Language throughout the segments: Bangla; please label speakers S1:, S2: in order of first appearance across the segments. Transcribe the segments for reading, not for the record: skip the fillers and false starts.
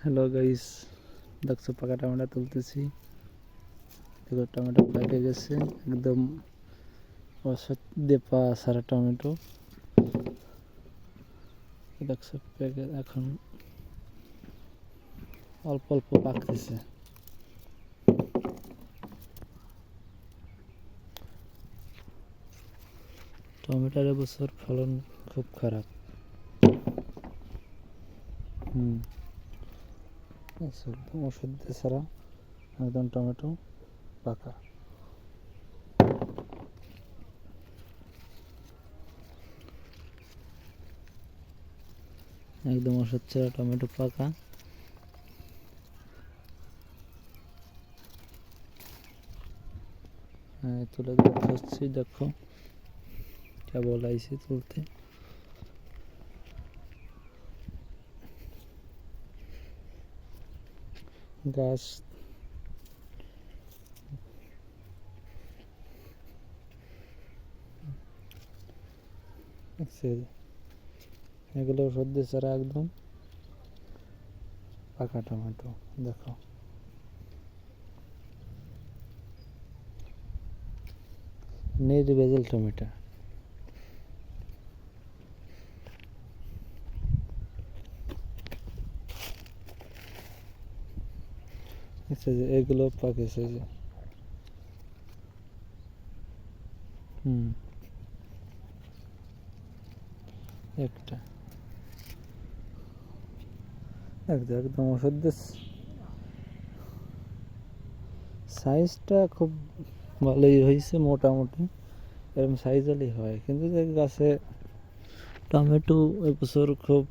S1: হ্যালো গাইস, দেখছো পাকা টমেটো তুলতেছি। দেখো টমেটো পেকে গেছে, একদম অসাধ্যে পা সারা টমেটো। দেখছো পেকে এখন অল্প অল্প পাকতেছে। টমেটোর এবছর ফলন খুব খারাপ। একদম ওষুধ দিয়ে ছাড়া একদম টমেটো পাকা। একদম ওষুধ ছাড়া টমেটো পাকা। হ্যাঁ, তুলে দেখাচ্ছি, দেখো কেবল আইসি তুলতে। গাছ এগুলো ওষুধ দিয়ে ছাড়া একদম পাকা টমেটো। দেখো নির্ভেজাল টমেটো। আচ্ছা, যে এগুলো পাকেছে যে একটা একদম ওষুধ দিয়ে সাইজটা খুব ভালোই হয়েছে, মোটামুটি এরকম সাইজ হলেই হয়। কিন্তু যে গাছে টমেটো এবছর খুব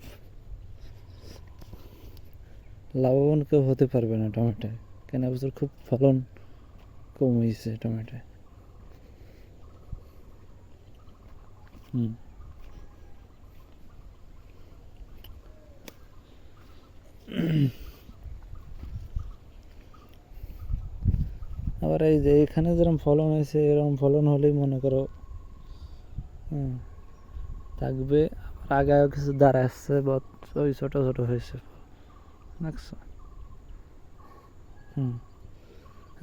S1: লাভবান কেউ হতে পারবে না টমেটোয়, কেন এবছর খুব ফলন কম হয়েছে টমেটোয়। আবার এই যে এখানে যেরকম ফলন হয়েছে, এরকম ফলন হলেই মনে করো থাকবে। আবার আগায় কিছু দাঁড়া আসছে, ওই ছোট ছোট হয়েছে, দেখছো?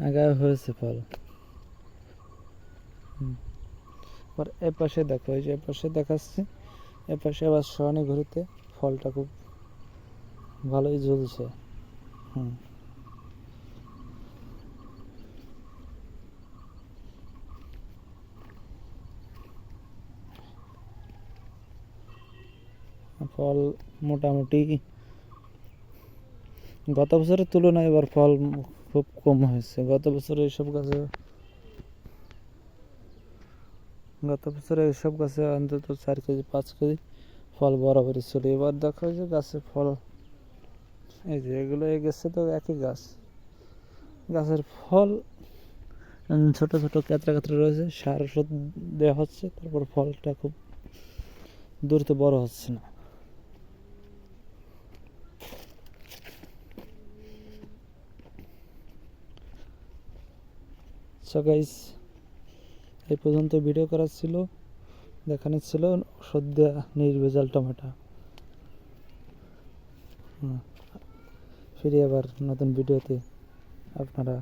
S1: আগায় হয়েছে ফল। আবার এপাশে দেখো, এই যে এপাশে দেখাচ্ছি, এপাশে আবার সোহানি ঘুরিতে ফলটা খুব ভালোই ঝুলছে। ফল মোটামুটি গত বছরের তুলনায় এবার ফল খুব কম হয়েছে। গত বছরে এইসব গাছে অন্তত 4 কেজি 5 কেজি ফল বরাবরই ছিল। এবার দেখো যে গাছে ফল, এই যে এগুলো গেছে তো একই গাছের ফল ছোট ছোট কাতরা কাতরা রয়েছে, সার ওষুধ দেওয়া হচ্ছে, তারপর ফলটা খুব দ্রুত বড় হচ্ছে না। সো গাইস, এই পর্যন্ত ভিডিও করা ছিল, দেখানো ছিল ওষুধ দেওয়া নির্ভেজাল টমেটো। ফিরে আবার নতুন ভিডিওতে আপনারা